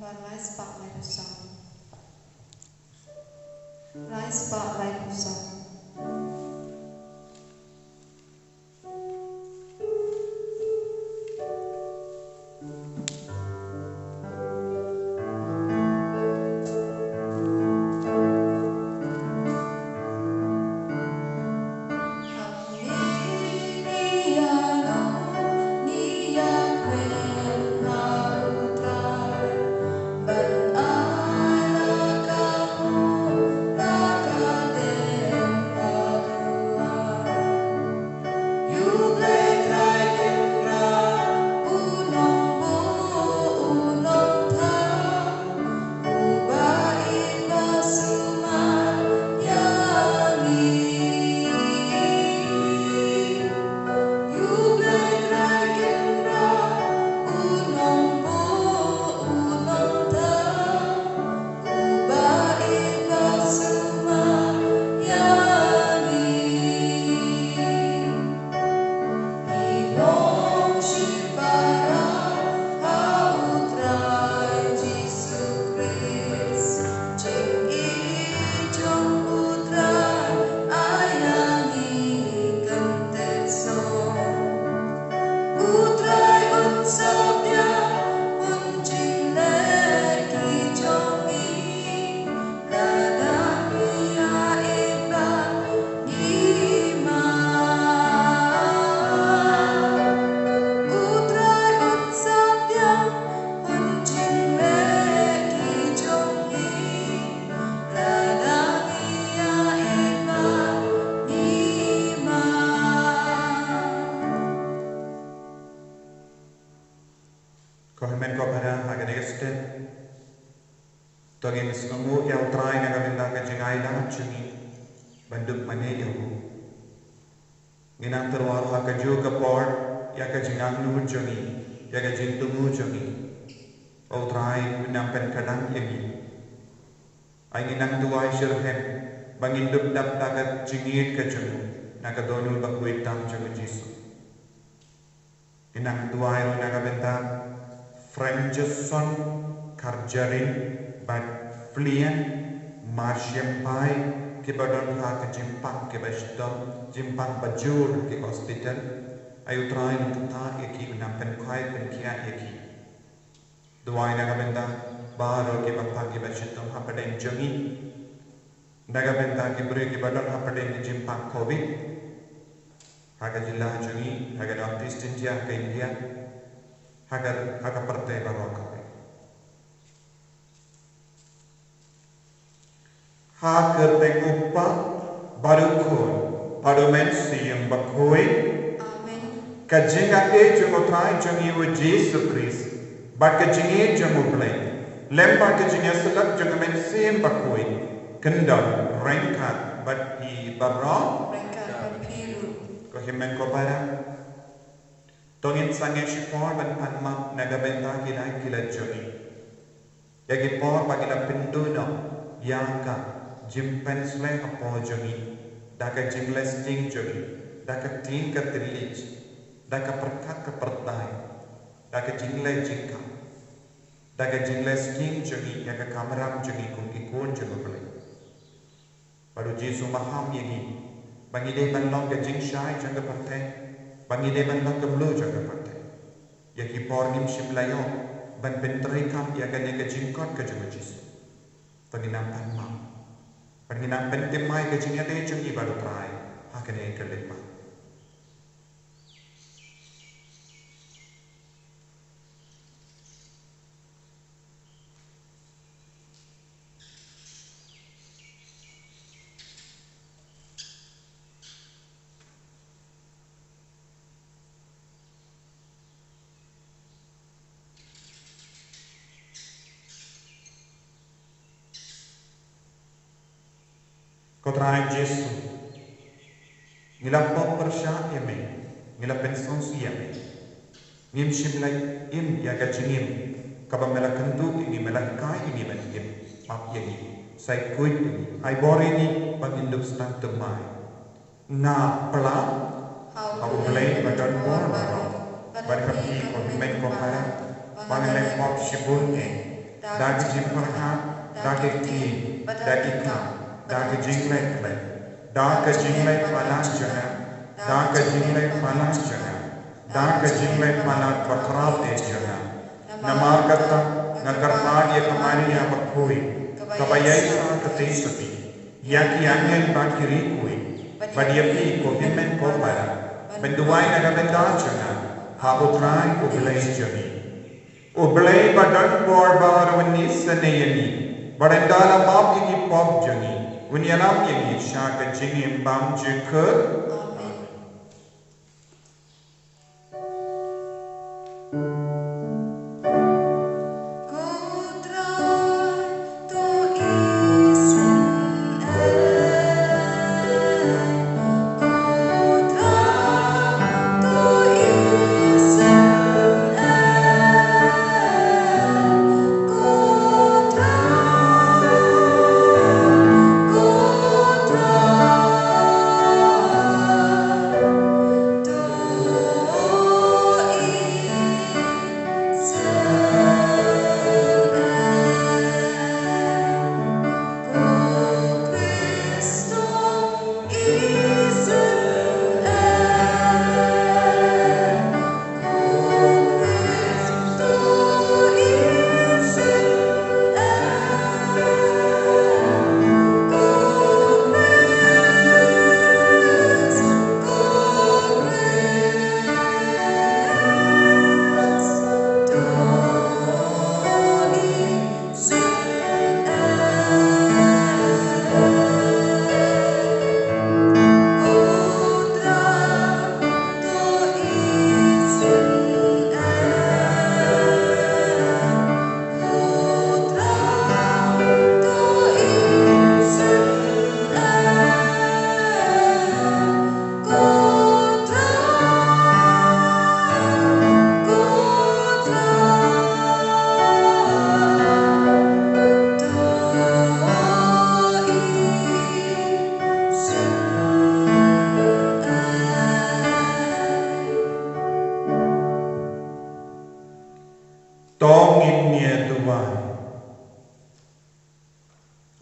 Rise Spotlight of Song. Rise Spotlight of Song. Kohemen kopara aganeste togin skungu ya utrai na gaminda ka jingaida chuni banduk mane yahu ginang terwaru ha ka ju ka por ya ka jingang nu chuni ya ka jintu nu chuni utrai binampen kadang yagi ai ginang tuai shirhem bangin dup dap dagat jingit ka chunu na ka donul bakwit tam chunu jisu ginang tuai ro na gaminda Franjeson Karjarin bat Flian Marshempai ke badan ha ke jimpang ke bastom jimpang bajur ke hospital ayu try untuk ta eki nampen khai pen kia eki duai naga benda baro ke bapa ke bastom ha paden jongi naga benda ke beri ke badan ha paden ke jimpang covid haga jilla jongi haga dentist India ke India agar partai baru kami. Agar tengupa baru koi, baru mensi yang bakoi. Kajinga cuma try jangi wa Yesus Kristus, bak kajinga jangu play. Lempa kajinga selak jangu mensi yang bakoi. Kendal rengkat bat I barang. Kau himen kau barang. Tongin sange shipor ban panma nagabenta kila joni. Yagi por bagila pinduno yaka jimpen sleng apo joni. Daka jingles ting joni. Daka ting ka tilich. Daka perkat ka pertai. Daka jingle jingka. Daka jingles ting joni yaka kameram joni kung ikon joni beli. Baru Jesu maham yagi. Bangide banlong ka jingshai jangka pertai. Bangide bandang keblu jaga partai. Ya kipor nim shimlayo ban bentri kam ya gane ke jingkot ke jaga Jesu. Penginam panma. Penginam pentimai ke jingya te jungi baru trai hakane ke lepa. Kotrai Jesu, ngila pop persya yame, ngila pensong siyame, ngim shimlay im yaga jingim, kaba mela kendu ini mela kai ini mendim, map yagi, say kuit ini, ay bori ini pag-indup stang tumay, nga pala, ako play badan bor maro, barkapi ko himen ko para, pangilang pop shibun daga jimparha, daga ki, daga ka, daga jinglek lek, daga jinglek palas jana, daga jinglek palas jana, daga jinglek palas bakrab e jana, namakata, nakarmadi kamaria bakui, kabayai sa katesati, yaki angin bakiri kui, badiapi ko himen ko para, benduai nagamenda jana, habutrai ko bilai jani. Ublay badan por bar wanis sanayani, barandala map yagi pop jani, unyalam yagi shaka jingim bam jikut.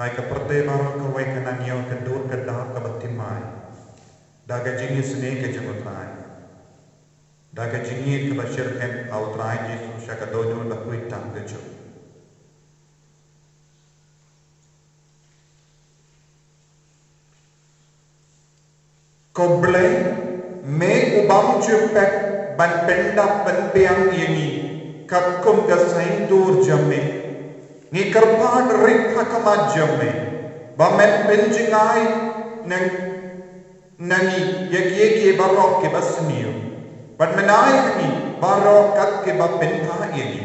Hai ka perte baro ka wai ka nanyo ka dur ka da ka batimai. Daga jingi sne ka jamutrai. Daga jingi ka bashir ken autrai Yesu shaka dojo la kuitam ka jo. Koble me ubam jupek ban penda ban beang yangi kakum ka sain dur jamme. Ni kerpan rik hakamat jamme, bamen penjengai nangi yaki barok ke basmiu, but menai ni barok kat ke bapentah ini,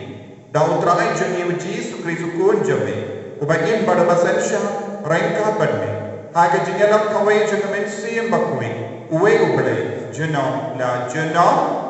dautrai jami uji sukri sukun jamme, ubagin pada basensha rengka badme, haga jingalam kawai jangamen siem bakui, uwe ubale jenam la jenam.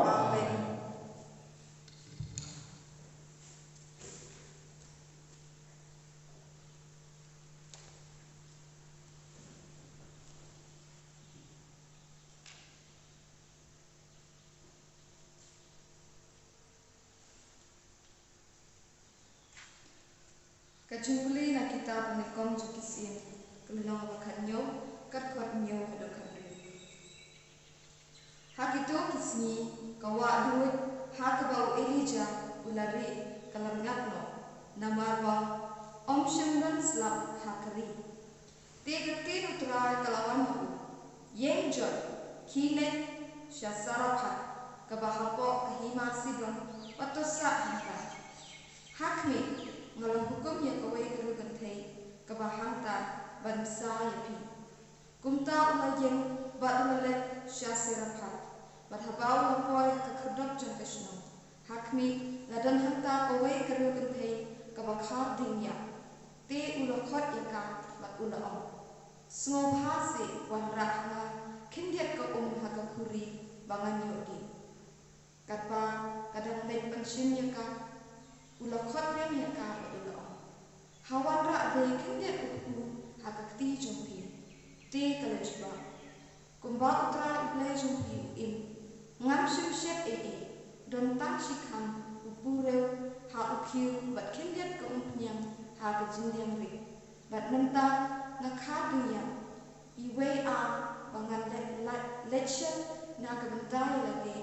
Kajumpuli na kita penikom jukisin, keminong bakanyo, katkuat nyo hadokan. Hak itu kisni kawa duit hak bau Elijah ulari kalamngatno namarwa om shimran slap hakari. Tegakti utrai kalawan hu yengjot kine syasarapat kabahapo kahima sidon patosa haka. Hakmi ngalang hukum yang kawai kerugan thei kabahanta bansa yapi kumta ulayeng badulale syasirapat badhabau lapoy kakadok jangkashno hakmi ladan hanta kawai kerugan thei kabakha dinya te ulakot yaka bat ulaom sngophase wanrahna kindiat ka hakakuri bangan yodi katpa kadang dai penshin yaka ulakot rem yaka badulao hawandra ade kindiat ukhu hakakti jompi te kalajba kumba utra iplay jompi im ngam shimshet don tang shikhan upureu ha ukhiu bat kindiat ka umpnyam ha ka jindiam ri bat nanta na khadunya iwe a bangan lecture na ka bentai lagi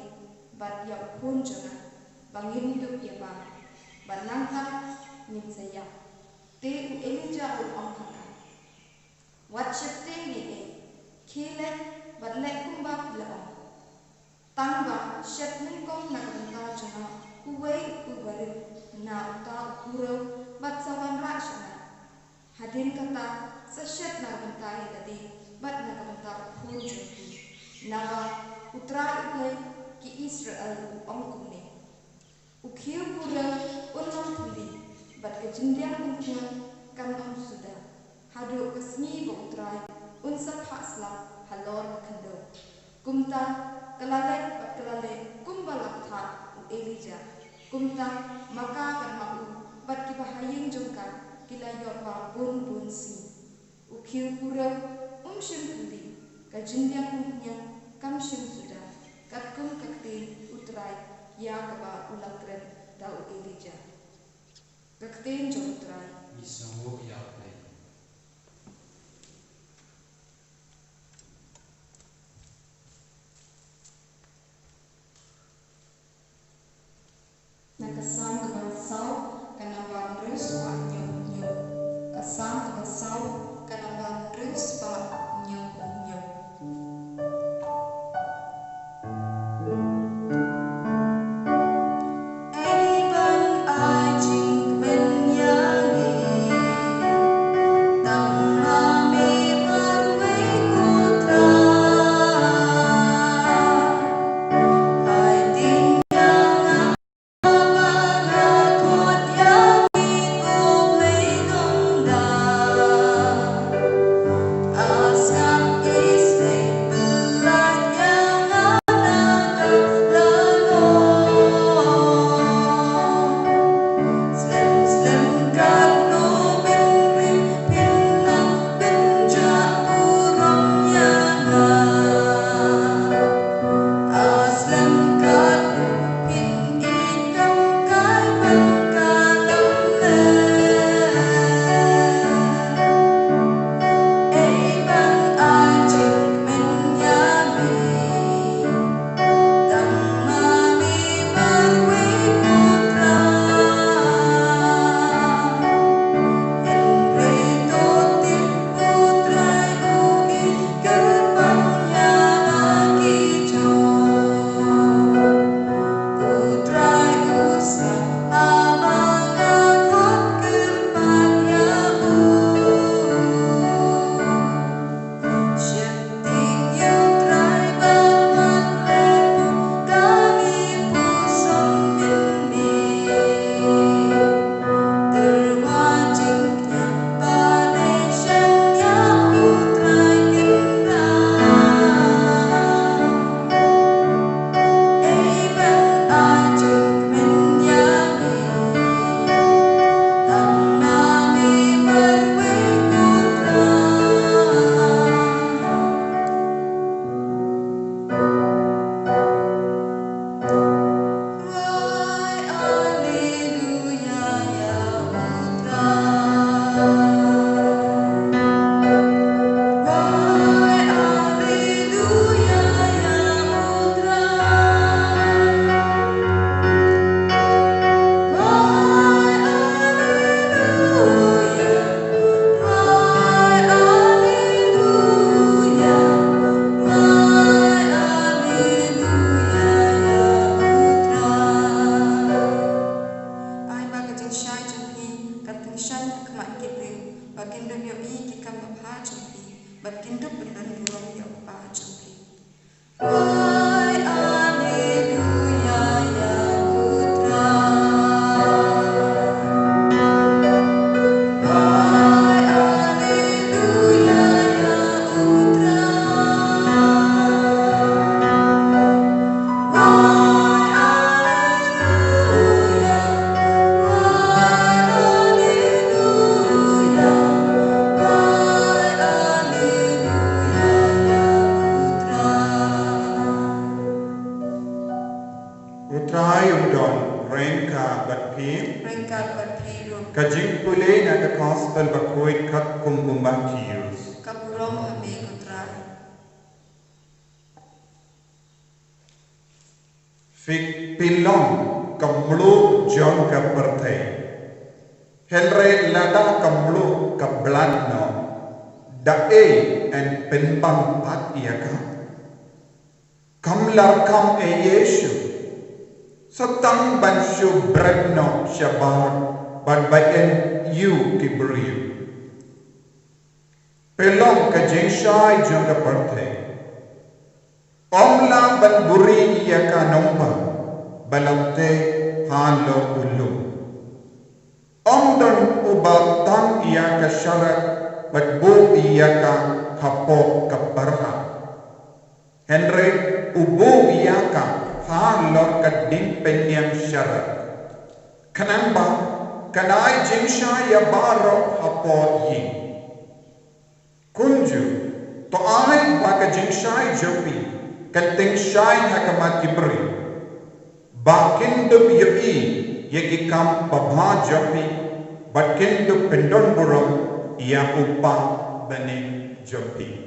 bat ya pun jana bangin hidup ya ba bat nanta nim saya te u elija u amphana wat chapte ni e khile bat le kumba la tangba shet nin kom na ka bentai jana uwe ubare na uta puro bat sawan rashana hadin kata seshet na bentai tadi bat na ka bentai pun jumpi naga utra iple ki Israel ongkumne ukhiu pura unam puli bat ke jindian unkyan kan om suda hadu kesni bo utrai unsap hasla halor khando kumta kalale bat kalale kumbalak tha Elija kumta maka kan mau bat ki bahayin jongka kila yor ba bun si ukhiu pura shim puli ka jindian unkyan kam shim suda kat kum kakti utrai ya kaba ulakren dau Elija kakten jo utrai Isu ya play. Nakasam kabasau kanaban terus pa nyo kasam kabasau kanaban terus pa nyo Kajing pulay na ka gospel bakoy kat kumbumakiyos. Kapurong hame kutray. Fik pilong kamlu jong ka pertay. Henry lada kamlu ka blanno. Dae and penpang pat iyaka. Kamlar kam e Yesu. Satang bansyo bregno syabar. But bayan you kibriyu. Pelong ka jengshai jong ka parthe. Omla ban buri iya ka nomba. Balamte halo ulu. Omdon ubatang iya ka syarat. But bu iya ka kapok ka barha. Henry ubu iya ka halo ka dimpen yang syarat. Kenapa? Kanai jingsha ya baro hapo yin. Kunju, to ai baka jingsha jopi, kanting shai hakamat kibri. Bakin dub yoi, yeki kam babha jopi, bakin dub pendon burung, ia upa bani jopi.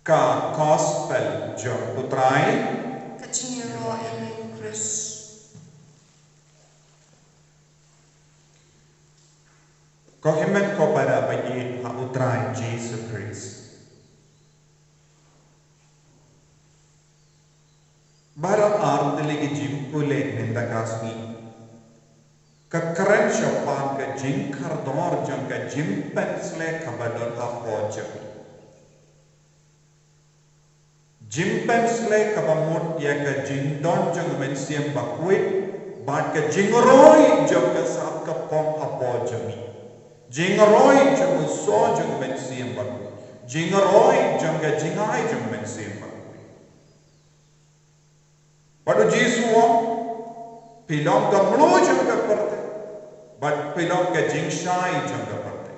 Ka gospel jong putrai Kachingiro ene Chris. ko himet ko pada bayi ha utrai Jesus Christ. Bara arteli jimpule nenda kasni. Ka keren shopan ka jinkar dor jong ka jimpen sle kabadon ha pojok. Jimpensle kabamut ya ka jingdon jong mensiam bakwit bat ka jingroi jong ka sap ka pom apo jami jingroi jong so jong mensiam bakwit jingroi jong ka jingai jong mensiam bakwit padu jisuo pilong ka mlo jong ka perte bat pilong ka jingshai jong ka perte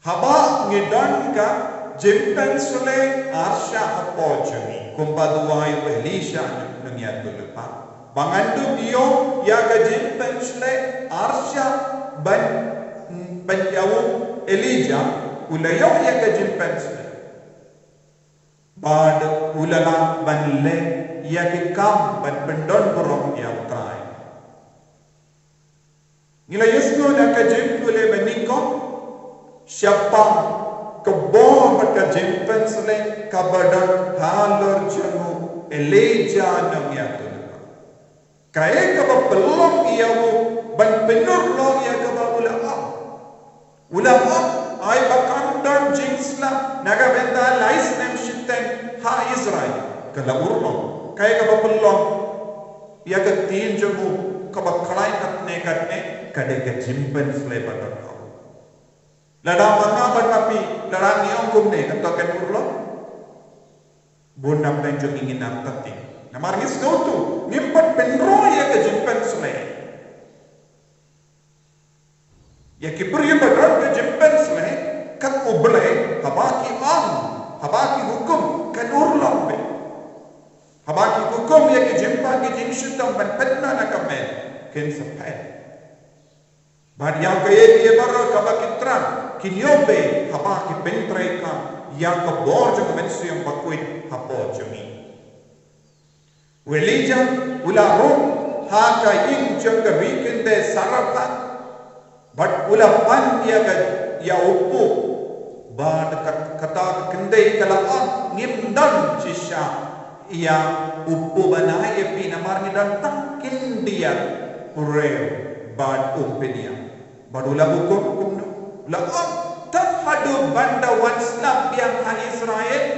haba ngidon ka Jimpensle arsha apojami kumpaduai Elisha nungyat lupa bangandu bio ya ka jimpensle arsha ban banyawu Elijah ulayo ya ka jimpensle bad ulala banle ya ki kam ban pendon burong ya utrai ngila yusno na ka jimpule maniko siapa kebo maka jimpensle kabadan halor jamu Elijah namyatu kaya kaba pelong iyamu ban penur long ya kaba ulama ay bakandon jingsla naga benda lais nem shitten ha Israel kala urlo kaya kaba pelong ya ka tin jamu kaba khalai katne kade ka jimpensle badan Lada mana banapi larang niong kumne kantokan urlo bunam dan jong ingin nartati namar ngis tu ngimpat penro ya ke jimpen sle ya ki puri badar ke jimpen sle kat uble habaki hukum kan urlo be habaki hukum ya ke jimpa ke jingshutam ban petna nakamel ken sapai bad yang kaya dia baru kabakitran kinyobe haba ki pentreka yang ke borjo mensu yang bakwit hapo jami welija ula rum ha ka ing jong ka weekend sarapa but ula pan dia ka ya upu bad kata kendai kala ngimdan sisha ia upu banai pi namar ngidan takin dia ureo bad umpenia badula hukum kumno la tak hadu banda wanslam yang ha Israel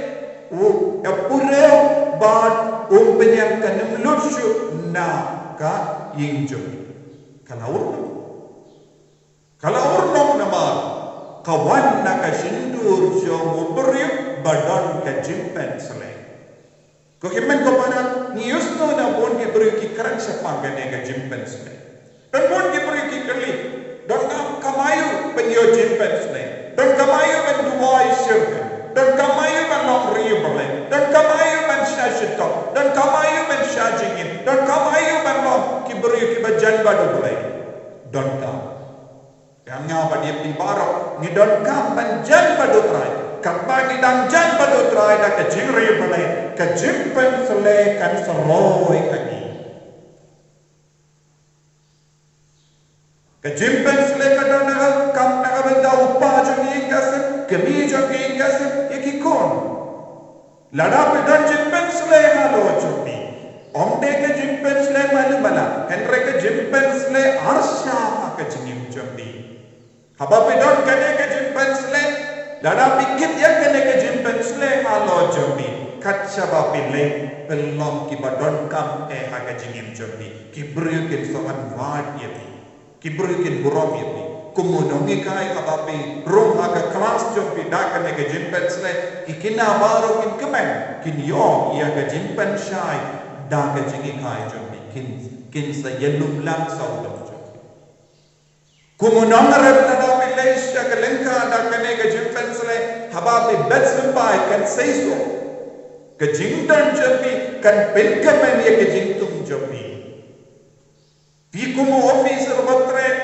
pureo bad umpenia kanum lushu na ka yinjo kala urno namar kawan na ka shindur jo mubri badan ka jimpen sele ko himen ko pana ni usno na bon ki bri ki kran sa pangane ka jimpen sele dan bon ki bri ki kali dan kamayu penyo jimpen sele dan kamayu ben duwai sirke dan kamayu ben nok rible jan badu play don kam yang ngapa dia pibarok ni don kam ban jan badu try kapag idang jan badu try da ka jingri play ka jimpen sele kan seroi kaki ka jimpen sele ka don kam na benda upa jeng ingas kemi jeng ingas ikikon lada pe don jimpen sele halo chupi omde ke jimpen sele malu bala henre ke jimpen sele arsha ka jingim chupi haba pe don kane ke jimpen sele lada pikit ya kane ke jimpen sele halo chupi kacha ba pile pelom ki badon kam ha ka jingim chupi ki bru ke soman wad yeti ki bru ke burom yeti kumunongi kai kapapi rum aga kelas jompi dakan ke jimpen sele ikina baru kin kemen kin yo ia ke jimpen shai da ke jingi kai jompi kin sa yelum lang saudam jompi kumunong rab da bilesh da kelenka dakan ke jimpen sele habapi betsempai kan seiso ke jingdan jompi kan pen kemen ia ke jingtung jompi pikumu officer batre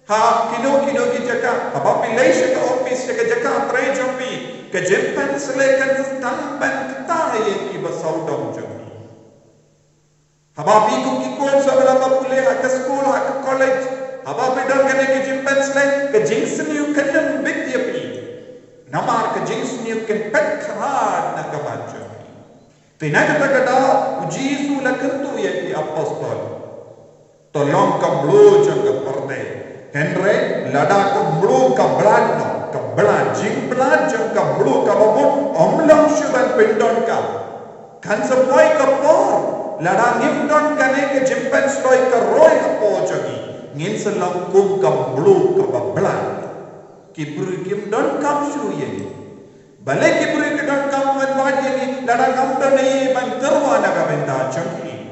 ha kino ki jaka apa pilih ke office ke jaka trai jompi ke jempan selekan tamban ketai ki basaudom jompi haba piku ki kon sabala mapule ke sekolah ke college haba pedal kene ke jempan selek ke jingsniu kenem bidyapi namar ke jingsniu ken pet kharad na ka jompi tinaka takada jisu la kentu ya ki apostol tolong ka blo janga perde Henry lada ka blu ka blood no ka blood jing blood jang ka blu ka babut omlang syuban pindon ka kan sepoy ka por lada ngimdon ka ne ke jimpen sloi ka roy ka po jagi ngin selang kum ka blu ka blood ki bru kimdon kam shuye bale ki bru kimdon kam wan wad ye lada ngimdon ne ban terwa na ka benda jagi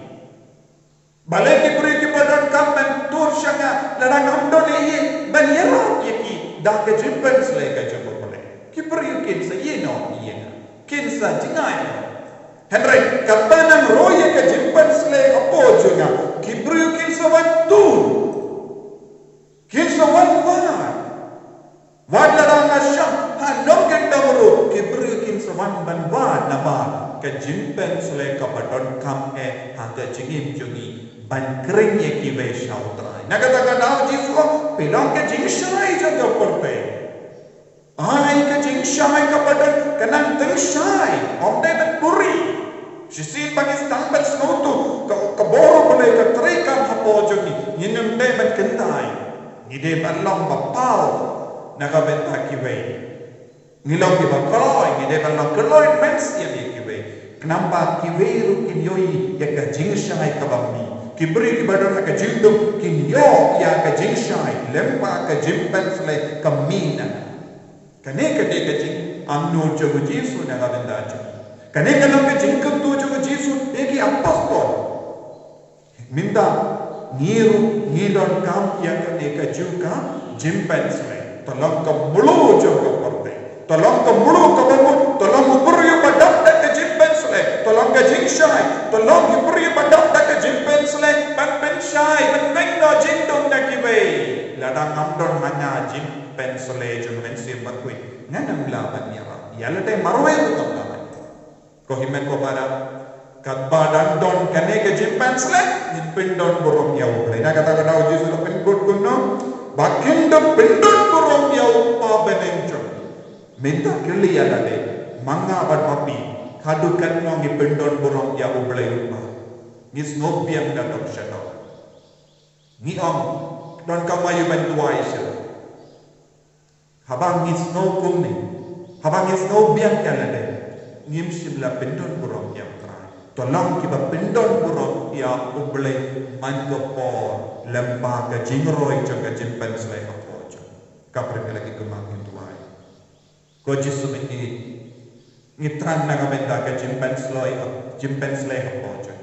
bale ki bru kimdon kam ban tur shanga lada ngimdon ne ban yerot yeki da ke jimpen sele ka jabo pole ki bru kin sa ye no ye kin sa jingai henry kabanang roye ka jimpen sele apo junga ki bru kin sa wan tur kin sa wan wad lada ngasham ha nong ken damru ki bru kin sa wan ban wad nama ka jimpen sele ka badon kam ha ka jingim jungi ban kring ye ki ve shautrai nagata na jisu pilong ke jing shai jaga porte ai ke jing shai ka badan kanang teng shai omde ban puri Sisi Pakistan ban snotu ka boro boleh ka trika hapo jogi ninum de ban kentai ngide ban long bapau naga benta kiwe ngilong ki bakoi ngide ban long keloi mens ya kiwe kenapa kiwe rukin yoi ya ka jing shai ka bammi kibri ki badan ka jindum kin yo ya ka jing shai lempa ka jimpen sele kamina kane ka de ka jing amno jogo jisu na ga benda jo kane ka lam ka jing kam tu jogo jisu eki apostol minda ngidon kam ya ka de ka juga jimpen sele tolong ka mulu jogo porte tolong ka mulu ka bamu tolong ubur yo badam ka jimpen sele tolong ka jing shai tolong ubur yo badam ka jimpen sele ban shai ban no jindum na kiwe ladang amdon hanya jimpen sele jung men sim bakui nganam la ban yara yalate marwe to la ko himen ko para kat badan don kane ke jimpen sele jimpen don borom yau na kata kata jisu lo pen good kunno bakin do pindon borom yau pa beneng jong minta kili yalade manga ban papi kadukan no ngi pindon borom yau blai rupa ngis ngopiam da dok shano ni om don kamayu ban tuai sha habang ngis no kumni habang ngis no biang kalade ngim shimla pindon borom yau trai tolong ki ba pindon borom ya ublai man ko por lemba ka jingroi jaga jimpen sele ka pojo kapre lagi kemangin tuai ko jisu ni ngitran na kabenda ka jimpen sele ka pojo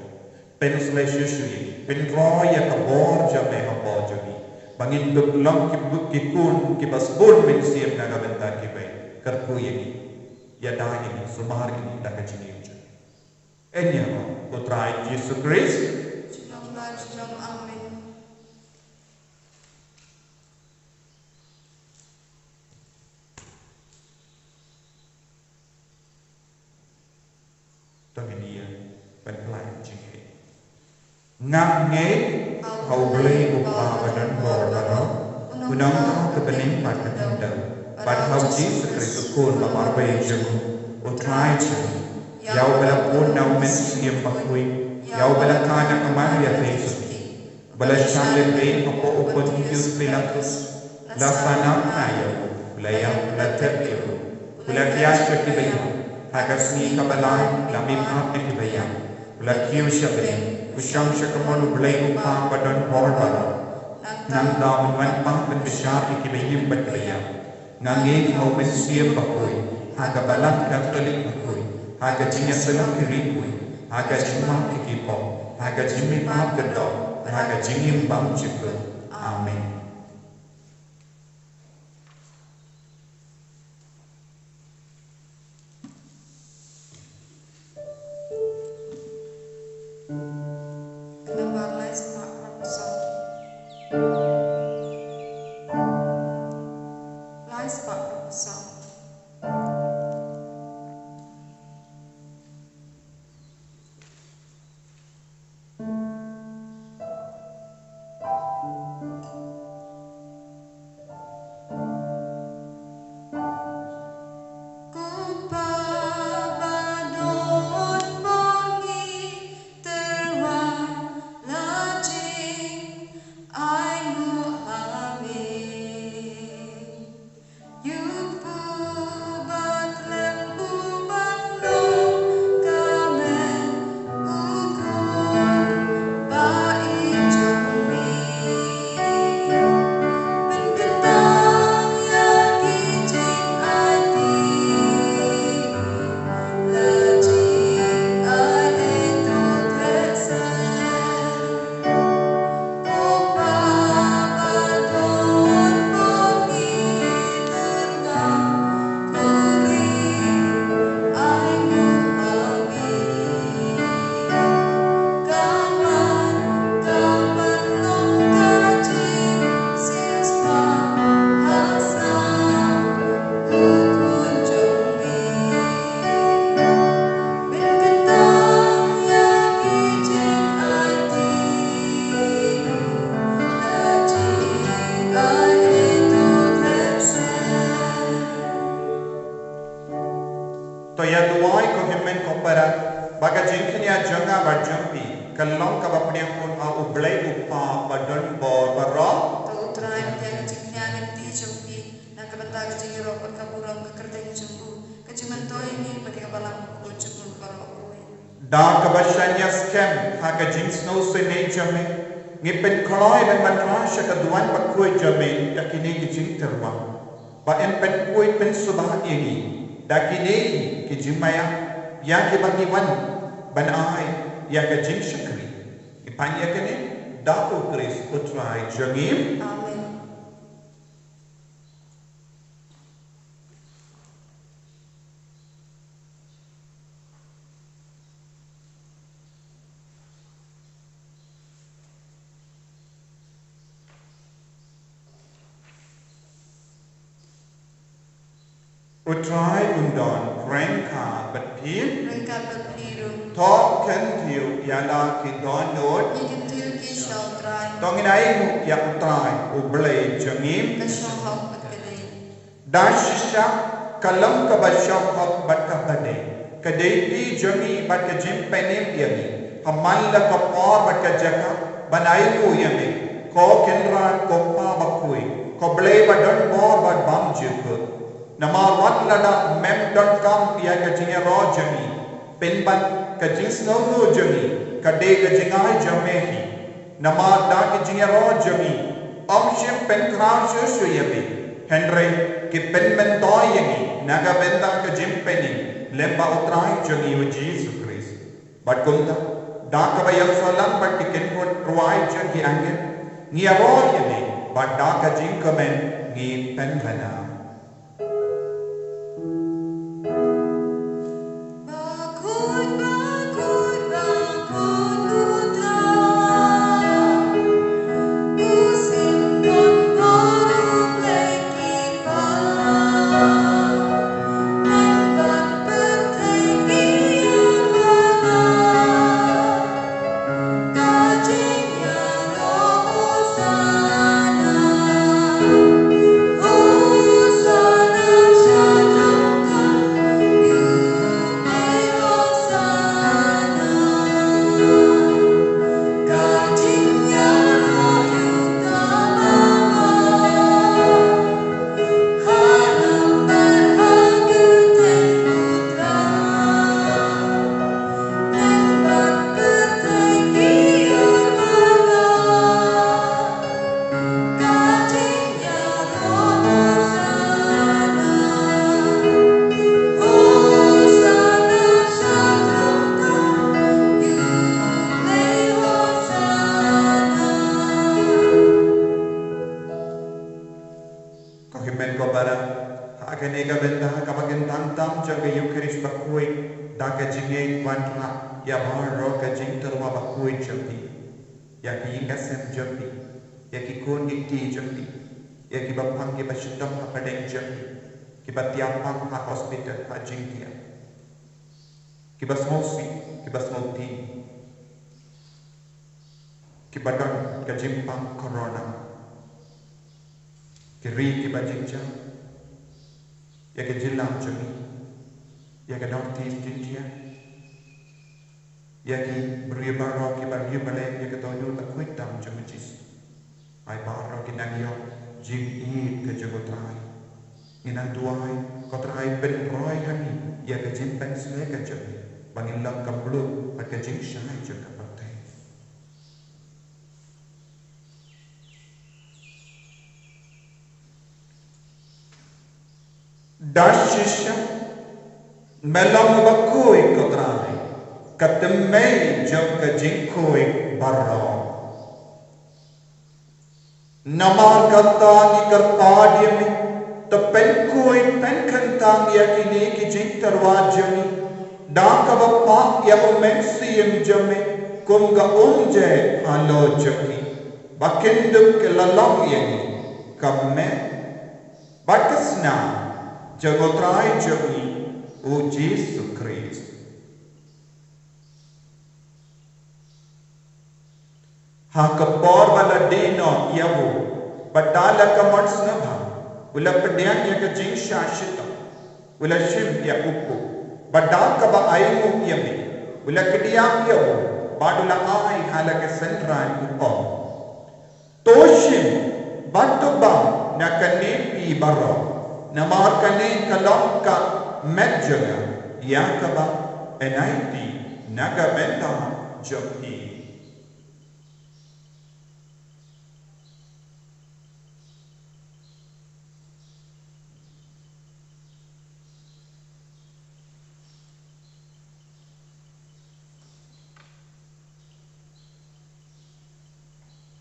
pen sele shushu pen roya ka bor jame ka pojo ni bangin duklong ki buk ki kun ki basbun min siem na kabenda ki be karku ye ya da ni sumar ni da ka jini enya ko trai Yesus Kristus Amen. Tanginia ban plai jinge ngam nge hau blei upa badan bor baro unang ta ke bening pat kendau pat hau Jesus Kristus kun ba marbe jemu utrai jemu yau bela pun nau men siem pakui yau bela kana kamaria Jesus bela shamle be apo upon Yesus Pilatus la sana ayo bela yang bela tepio bela kiasha kibayu hagasni kabalai la mipap kibayu bela kiusha be Usham shakamonu blei upa badan bor baro nang da menwan pang ben besar ikibayim batbaya nangi hau men siem pakui haga balak katolik pakui haga jinya selam kirikui haga jima kikipo haga jimi pap kedo haga jingim bam cipu amin. Da kabashanya scam haga jinx no se ne jame ngipen khloi ben matra shaka duan pakoi jame dakine ki jing terma ba en pen koi pen subah ini dakine ki jimaya ya ki bagi wan ban ai ya ka jing shakri ipanya kene da ko kris utrai jangim amen. Utrai undon rengka batpil Tok kentiu yala ki donot Tonginai mu ya utrai ublei jangim Dashisha kalam kabasham hok batkabade Kadei jangi batkajim penim yami Hamalla kapor batkajaka banaimu yami Ko kenra kompa bakui Ko blei badan bor bad bam jikut Nama wat lada mem.com ya kajinya ro jami penban kajing snow jami kade kajingai jamehi nama da kajinya ro jami option pen crown shushu yabi henry ki pen men toy yangi naga benda kajim peni lemba utrai jami o Jesus Christ but kunta da ka bayam salam but ken kot ruai jagi angin ngi ro yami but da kajing kamen ngi pen kana jenge kwantra ya baro ka jing terwa ba kui jampi ya ki ngasem jampi ya ki kon ti jampi ya ki bapang ki bashitam ha padeng jampi ki batiapang ha hospital ha jingkia ki basmosi ki basmoti ki badang ka jimpang corona ki ri ki bajingja ya ki jilam jami ya ki northeast India ya ki beribarat ki beribarat ya ki toyol la kuitam jamajis ai barra ki nagyo jing id ke jagotrai inang tuai kotrai ben roi hani ya ki jimpang sle ka jami bangin lam kablu at ka jing shai jaga patay dashisha melam bakoi kotrai katemei jam ka jingkoi barra namar kata ni karpadi me tapenkoi penkantang ya kini ki jing tarwajami daka bappa ya umensi jame kumga umje halo jaki bakinduk ke lalang yani kamme bakasna jagotrai jami o Jesus Christ ha kapor wala dino yawo batala kamats na bha ula padyan ya ka jing shashita ula shim ya upo badaka ba aimu yami ula kidiyam yawo badula ai hala ke sentran upo toshim batuba na kane pi barra namar kane kalong ka medjaga yakaba enaiti naga benda jopi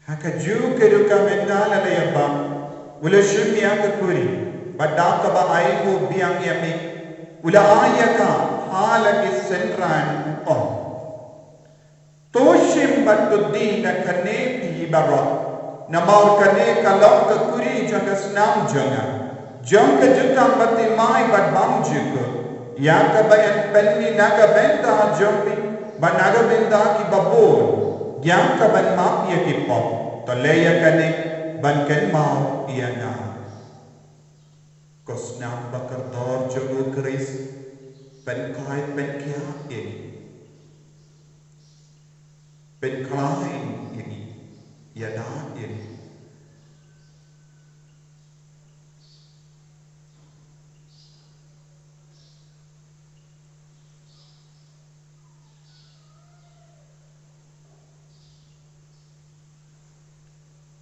haka juu keduka mendala la yabam ula shumi aka kuri badaka ba aimu biang yami ula ayaka hala ki sentran on toshim batuddi na kane pi barra namar kane kalong ka kuri jaga snam janga janga jutang bati mai bat bam juko yaka bayan penni naga benda jompi banaga benda ki babor yang ka ban map ya ki pop to leya kane ban ken mau ya na kosnam bakar dor jogo kris ben kai ben kya ye ben kai ye ya na ye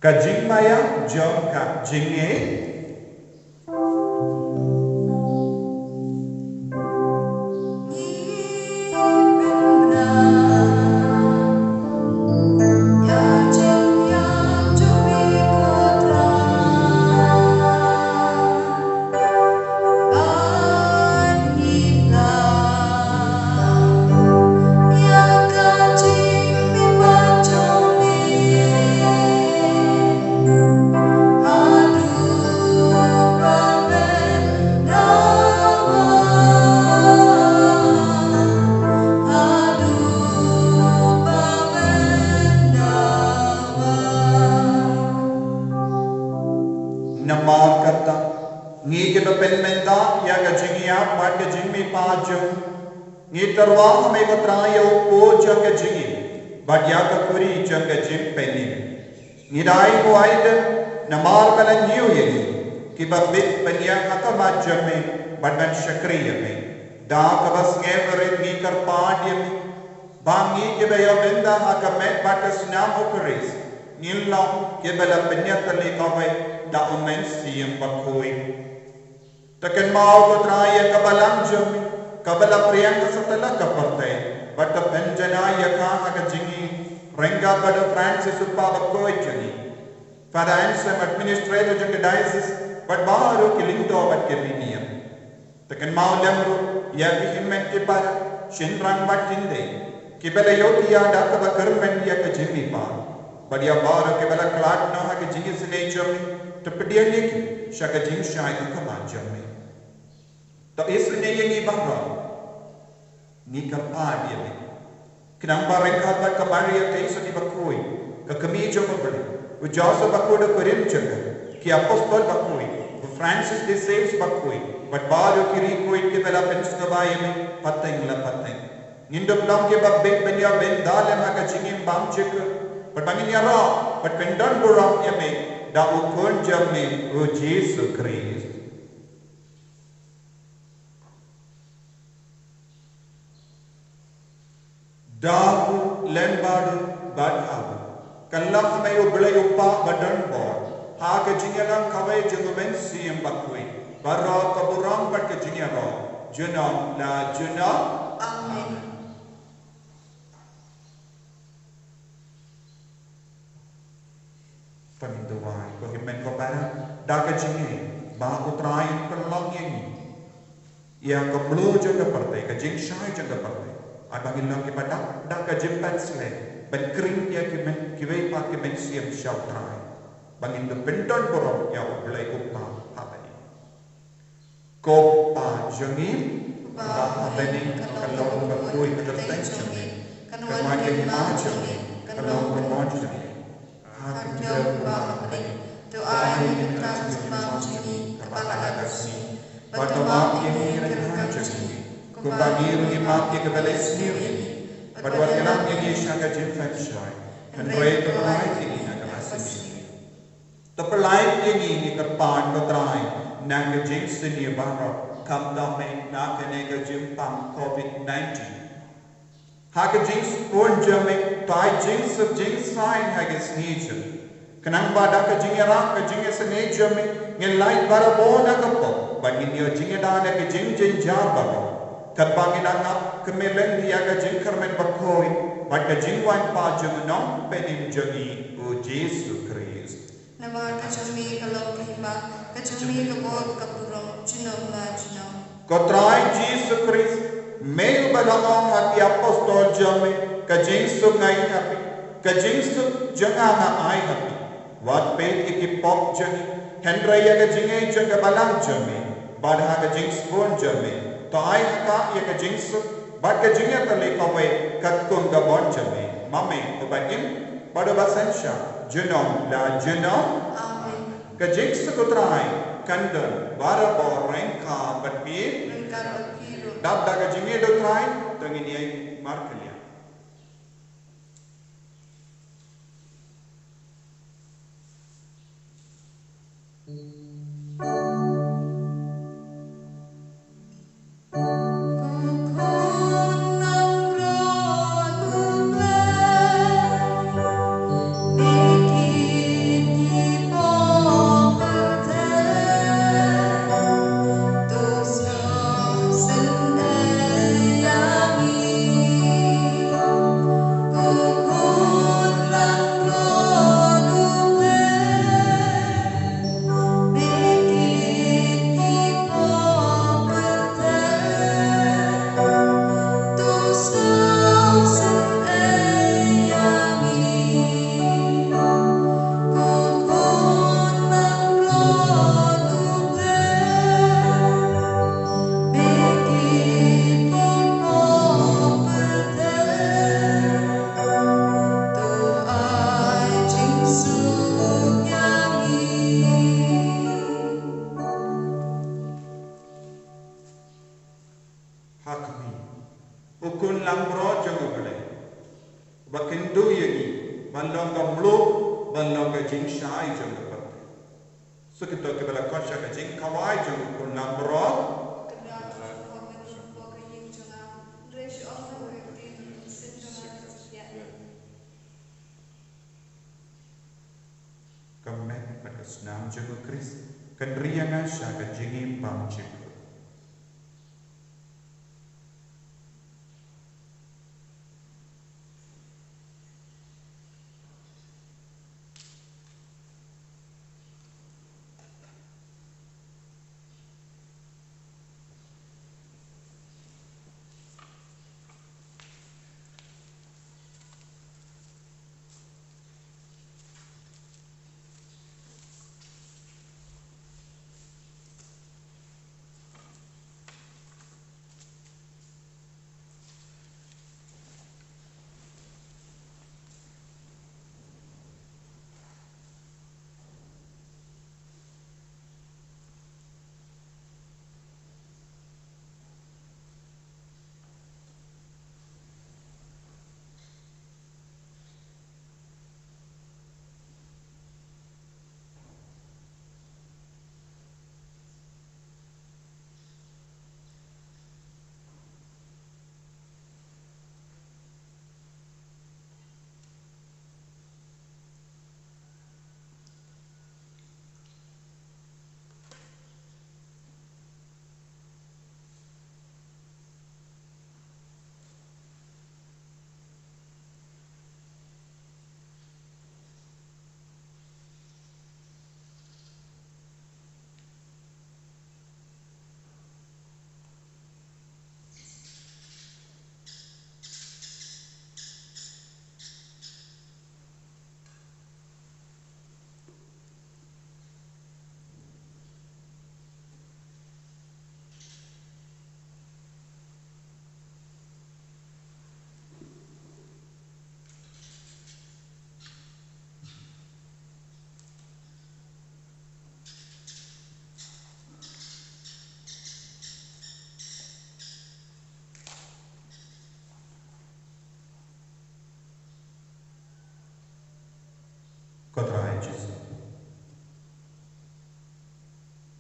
kajing maya jom ka jinge terwa hame ko trayo ko janga jingi badya ka kuri janga jim penni ni dai ko aide namar bala niu ye ki babit panya akama jamme badman shakriya me da ka bas ngevre ni kar paadye me bangi ke bayo benda akame batas nam okris nilla ke bala panya tali ka vai da umen siem bakoi taken mau ko traye ka balam jamme kabala priyanka satala kapartai but penjana yaka aga jingi renga kada Francis upaba koichani father ansem administrator janga diocese but baharu kilindo but kepiniam taken mau lemru ya bi himmet ke para shinrang batinde kibela yoti ya da ka kermen ya ka jimi pa badia bar kibela klat na ha ka jingi sene jami tepedia ni shaka jing shai ka ma jami to isne yengi bahra ni ka pa dia ni kinang bareng ka ka bari ya kai so di bakoi ka kami jo bakoi u josa bakoi da korim jaga ki apostol bakoi u Francis de Sales bakoi but baru kiri koi ke bela penska baye me pateng la pateng nindop lam ke babbe benya ben dale ma ka chingim bam chek but bangin ya ra but pendan boram ya me da u kon jam me o Jesus Christ da lembadu badhabu kallam me u bele upa badan bo ha ka chingalang kawai jugumen sim bakoi barra kaburam bat ka chinga juna la juna Amen. Pemindawai ko himen ko para daga chingi ba utrai pelong yang ia ka blu jaga partai ka jing shai jaga partai ai bagi lang ki pada daga jimpat sle ben kring ya ki men ki wei pa ki men siam shau trai bagi independent borom ya ulai uppa habani ko pa jangi ba habani kalau ba koi ka tai jangi kan wa ki ma jangi kalau ko mo jangi Hakjau bahari tu ai kita sembang jangi kepala agasi pada maaf yang mereka jangi ko bagi ri maaf ke kepala sendiri pada waktu yang syaka jin shai kan rei to ai ki na agasi Tepelai ini ni kerpan ketrai nang kejing seni barat kam dame nak kene kejing pam COVID-19. Ha kejing spon jame tai jing sub jing sign hages nature. Kenang bada kejing era kejing seni jame ngelai barabona kapo bangin yo jing dana kejing jing jaba. Kapangin angap kemelen dia kejing kermen bakoi bad kejing wan pa jung nom penim jangi o Jesus Christ. Nama kacami kalau kehima kacami kebot kapurong jinom la jinom. Kotrai Jesus Christ meu balangong hati apostol jame kajing sungai happy kajing suk jangana ai happy wat pet ikipok jani henraya kajing ai janga balang jame badha kajing spon jame to ai ka ya kajing suk bad kajing ya tale kawe katkung gabon jame mame obadim bado basansha jinom la jinom Amen. kajing sukutrai kandan bara boreng ka batpi Rengkar berkiru. dab daga jinge do trai tangin yai markelia hakmi ukun lambro jango bale bakindu yagi balonga mlo balonga jing shai jango pate sukito ke bala kosha ka jing kawai jango kun lambro kamet pada senam jango Kris kendrianga shaka jingi pam chiku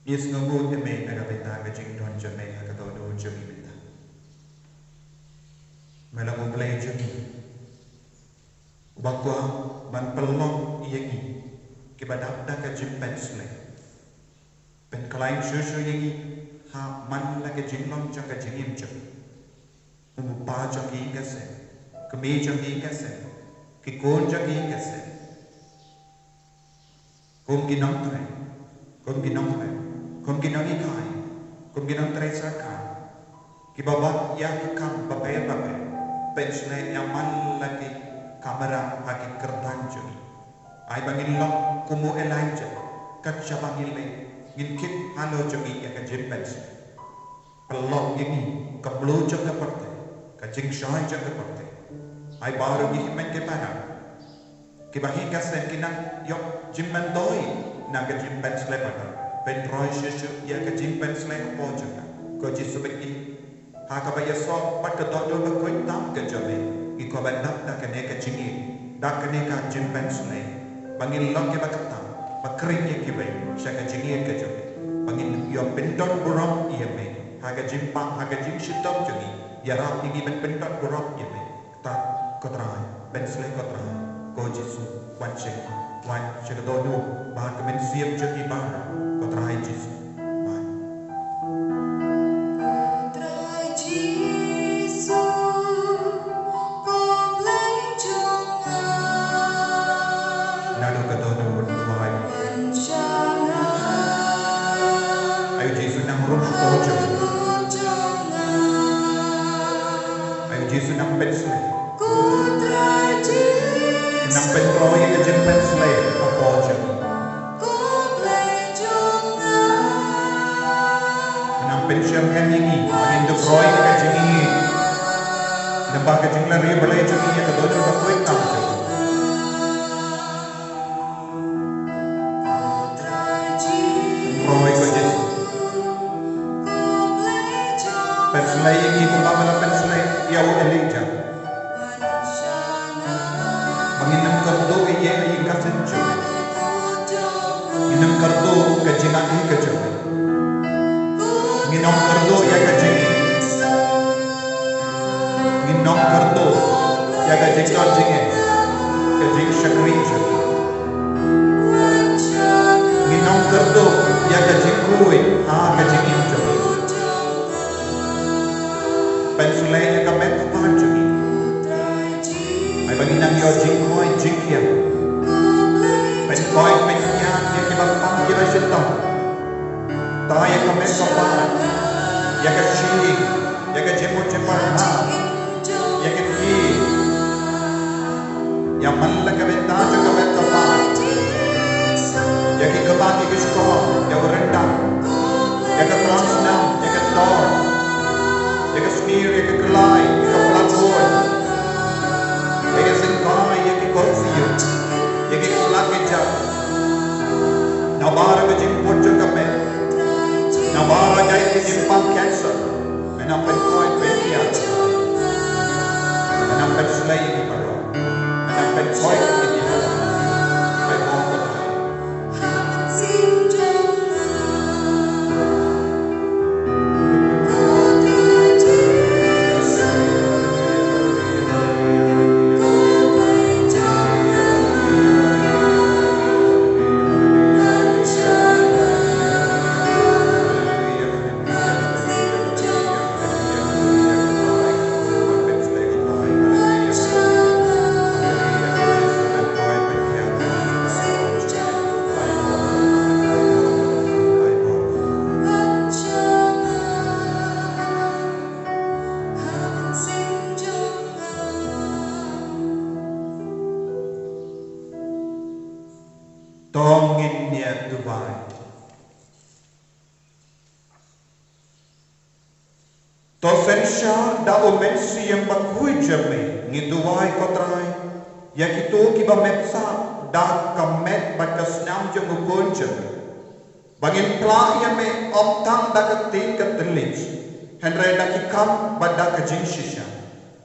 Yes ngamu eme nakabita ka jing don jame ka to do jami bita. Melang play jami. Bakwa ban pelong yengi ke badap da ka jim pensle. Pen klaim shushu yengi ha man la ka jing long ka jingim jam. Pa jagi ka se. Kami jagi ka se. Ki kon jagi ka se. Kom ginang tre. Kom ginang tre. Kom ginang ikai, kom ginang teresa kai. Ki baba ya ki kam bape bape, pensle yaman lagi kamera haki kertan juni. Ai bangin long kumu Elijah, kat syabangin le, ngin kit halo juni ya ka jim pensle. Pelok ini keblu jeng ke perte, ka jing syai jeng ke perte. Ai baru gi himen ke pada. Ki bahi kasen kinang yok jim mendoi na ka jim pensle pada. Ben roy shishu ya ka jing pen sleng po juga ko ji subek i ha ka ba yaso pat ka do do ko tam ka jame i ko ba nap da ka ne ka jingi da ka ne ka jing pen sleng bangin long ke ba ka tam ba kring ye ki ba sha ka jingi ka jame bangin yo pen dot buram i me ha ka jing pa ha ka jing shitom juni ya ra i ben pen dot buram i me ta ko trai pen sleng ko trai ko ji su wan che ka do do ba ka men siam juni ba Try Jesus. Bye. Try Jesus. Kom lấy chung Nado ka to no tuhay. Ayo Jesus nang rum ko jud. Ayo Jesus nang pensle. Ku try Jesus. Nang pentroy ka jim pensle apo jud. Pensiam kan ini, angin tu proy ka jingi, nampak ka jingla ria balai jingi ya ka dodo ka kuit tam je. Proy ka jis. Penslay ini kumabala penslay ya u Elijah. Manginam kardo iye ayi ka senju. Inam kardo ka jinga i ka jingi. Nginong kardo ya ka jingi. Nginong kardo ya ka jington jingi. Ka jing syakri jingi. Nginong kardo ya ka jing kuwi ha ka jingi jingi. Pensulay ya ka met pa jingi. Ay baginang yo jing koi jing ya. Pen koi pen ya ya ki ba pang ki ba shitong. Taya ka met pa ya ka shi ya ka jemo jemar ha ya ka ki ya man la ka beta jo ka met pa ya ki ka ba ki kisko ya urenda ya ka transna ya ka tor ya ka smear ya ka klai ya ka platform ya ka sinkai ya ki korfiyo ya ki slake ja na bar ka jim pocho ka met Nabara jai ki jimpang cancer, menampet koi petia, menampet selai ki paro, menampet koi ki dia, ay mau ko tayo. Tongin niya Dubai. To sensya da omensi yang bakui jame ngi Dubai kotrai ya kito ki ba metsa da kamet bakasnam jang ukon jame bangin pla ya me optang da katin katelich henre da ki kam bada ka jinshisha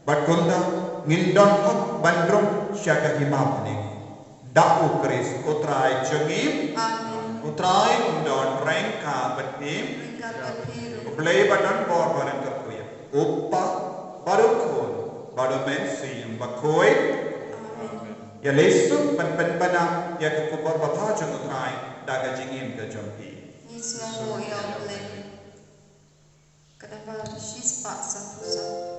bakunda ngindon hak bandrom syaga himapne da ukris kotrai jangim Amin. Utrai undon rengka betim. Ringkat terperu. Play badan bor barang terkuya. Uppa barukun. Baru mensi yang bakoi. Amen. Ya lesuk pen-pen-penang. Ya kekubar batah jeng utrai. Daga jingin ke jompi. Nismo Yoblin. Kadang-kadang Shispa Sampusa.